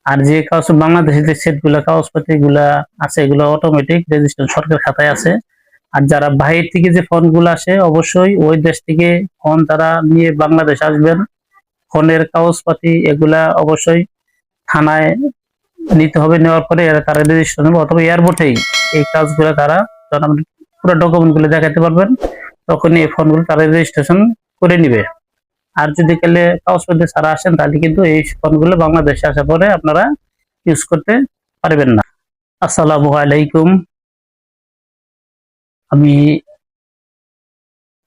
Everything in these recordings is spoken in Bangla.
আর যে কাগজ বাংলাদেশের যে সেটগুলা কাগজপাতি গুলা আছে এগুলো অটোমেটিক রেজিস্ট্রেশন সরকার খাতায় আছে। আর যারা বাইরে থেকে যে ফোন গুলো আসে অবশ্যই ওই দেশ থেকে ফোন তারা নিয়ে বাংলাদেশ আসবেন। ফোনের কাগজপাতি এগুলা অবশ্যই থানায় নিতে হবে, নেওয়ার পরে তারা রেজিস্ট্রেশন নেবে অথবা এয়ারপোর্টেই এই কাজগুলো তারা যখন আপনি পুরো ডকুমেন্ট গুলো দেখাতে পারবেন তখনই এই ফোনগুলো তারা রেজিস্ট্রেশন করে নিবে। আর যদি কালে কাগজপত্র ছাড়া আসেন তাহলে কিন্তু এই ফোনগুলো বাংলাদেশে আসার পরে আপনারা ইউজ করতে পারবেন না। আসসালামু আলাইকুম। আমি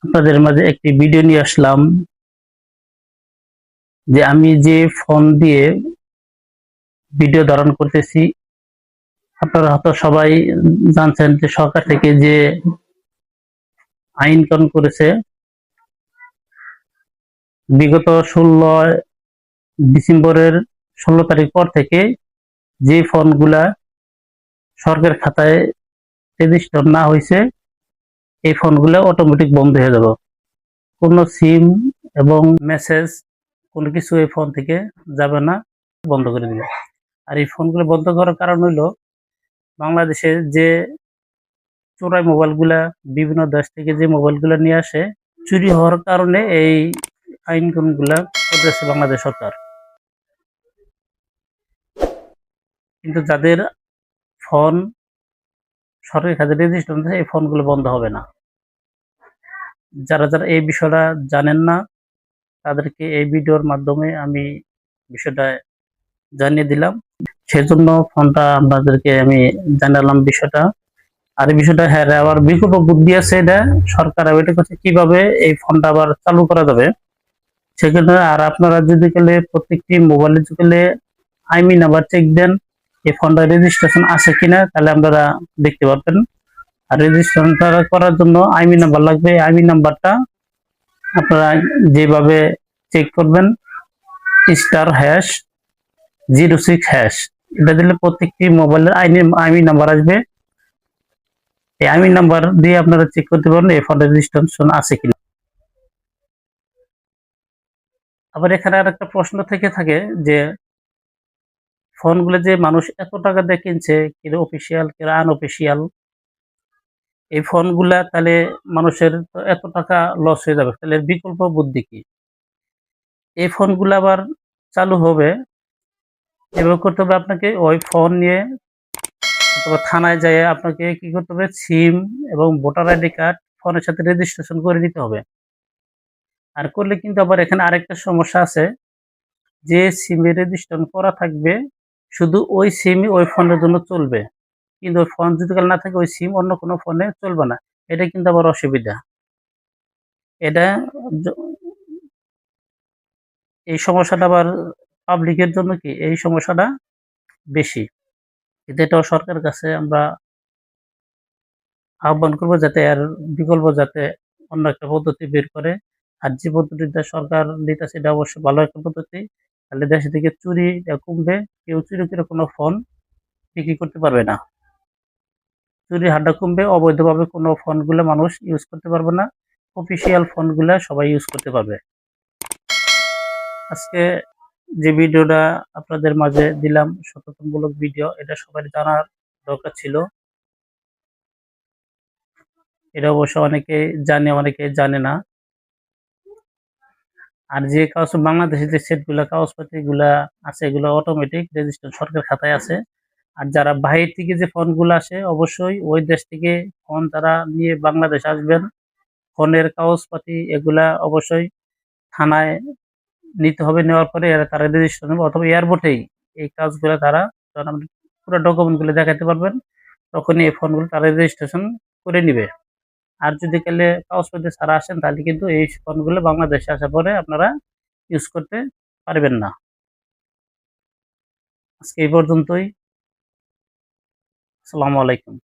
আপনাদের মাঝে একটি ভিডিও নিয়ে আসলাম যে আমি যে ফোন দিয়ে ভিডিও ধারণ করতেছি, আপনারা হয়তো সবাই জানছেন যে সরকার থেকে যে আইন কানুন করেছে বিগত 16 ডিসেম্বরের 16 তারিখ পর থেকে যে ফোনগুলা সরকার খাতায় রেজিস্টার না হয়েছে এই ফোনগুলো অটোমেটিক বন্ধ হয়ে যাবে। কোনো সিম এবং মেসেজ কোনো কিছু এই ফোন থেকে যাবে না, বন্ধ করে দিবে। আর এই ফোনগুলো বন্ধ করার কারণ হইলো বাংলাদেশের যে চোরাই মোবাইলগুলা বিভিন্ন দেশ থেকে যে মোবাইলগুলা নিয়ে আসে চুরি হওয়ার কারণে এই আইন কানুনগুলা করতেছে বাংলাদেশ সরকার। কিন্তু যাদের ফোন সরকারি খাতে রেজিস্ট্রেশন আছে এই ফোনগুলো বন্ধ হবে না। যারা যারা এই বিষয়টা জানেন না তাদেরকে এই ভিডিওর মাধ্যমে আমি বিষয়টা জানিয়ে দিলাম। সেজন্য ফোনটা আপনাদেরকে আমি জানালাম বিষয়টা। আর এই বিষয়টা হ্যাঁ আবার বিকল্প বুদ্ধি আছে, এটা সরকার ওইটা করছে কিভাবে এই ফোনটা আবার চালু করা যাবে সেখানে। আর আপনারা যদি গেলে প্রত্যেকটি মোবাইলে যদি আইমি নাম্বার চেক দেন এই ফোনটা রেজিস্ট্রেশন আছে কিনা তাহলে আপনারা দেখতে পারবেন। আর রেজিস্ট্রেশন করার জন্য আইমি নাম্বার লাগবে। আইমি নাম্বারটা আপনারা যেভাবে চেক করবেন *#06# এটা দিলে প্রত্যেকটি মোবাইলের আইমি নাম্বার আসবে। এই আইমি নাম্বার দিয়ে আপনারা চেক করতে পারেন এই ফোনটা রেজিস্ট্রেশন আছে কিনা। আবার এখানে আর একটা প্রশ্ন থেকে থাকে যে ফোনগুলো যে মানুষ এত টাকা দিয়ে কিনছে, কেউ অফিসিয়াল কেউ আনঅফিসিয়াল, এই ফোনগুলা তাহলে মানুষের তো এত টাকা লস হয়ে যাবে, তাহলে বিকল্প বুদ্ধি কি? এই ফোনগুলো আবার চালু হবে এভাবে করতে হবে, আপনাকে ওই ফোন নিয়ে অথবা থানায় যেয়ে আপনাকে কি করতে হবে, সিম এবং ভোটার আইডি কার্ড ফোনের সাথে রেজিস্ট্রেশন করে নিতে হবে। আর করলে কিন্তু আবার এখানে আরেকটা সমস্যা আছে, যে সিমে রেজিস্ট্রেশন করা থাকবে শুধু ওই সিমই ওই ফোনের জন্য চলবে, কিন্তু ওই ফোন যদি না থাকে ওই সিম অন্য কোনো ফোনে চলবে না। এটা কিন্তু আবার অসুবিধা। এটা এই সমস্যাটা আবার পাবলিকের জন্য কি এই সমস্যাটা বেশি। কিন্তু এটাও সরকারের কাছে আমরা আহ্বান করবো যাতে এর বিকল্প যাতে অন্য একটা পদ্ধতি বের করে। আর যে পদ্ধতিটা সরকার দিতেছে এটা অবশ্যই ভালো একটা পদ্ধতি, তাহলে দেশ থেকে চুরি কমবে, কেউ চুরি করে কোনো ফোন বিক্রি করতে পারবে না, চুরির হারটা কমবে, অবৈধভাবে কোনো ফোনগুলো মানুষ ইউজ করতে পারবে না, অফিসিয়াল ফোনগুলো সবাই ইউজ করতে পারবে। আজকে যে ভিডিওটা আপনাদের মাঝে দিলাম সচেতনমূলক ভিডিও, এটা সবাই জানার দরকার ছিল। এটা অবশ্য অনেকে জানে অনেকে জানে না। আর যে কাগজ বাংলাদেশের যে সেটগুলা কাগজপাতি গুলা আছে এগুলো অটোমেটিক রেজিস্টার সরকার খাতায় আছে। আর যারা বাইরে থেকে যে ফোনগুলো আসে অবশ্যই ওই দেশ থেকে ফোন তারা নিয়ে বাংলাদেশ আসবেন। ফোনের কাগজপাতি এগুলা অবশ্যই থানায় নিতে হবে, নেওয়ার পরে তারা রেজিস্ট্রেশন নেবে অথবা এয়ারপোর্টেই এই কাজগুলো তারা যখন আপনি পুরো ডকুমেন্ট গুলো দেখাতে পারবেন তখনই এই ফোনগুলো তারা রেজিস্ট্রেশন করে নিবে। আর যদি কালে কাগজপত্র ছাড়া আসেন তাহলে কিন্তু এই ফোনগুলো বাংলাদেশে আসার পরে আপনারা ইউজ করতে পারবেন না। আজকে এই পর্যন্তই। আসসালামু আলাইকুম।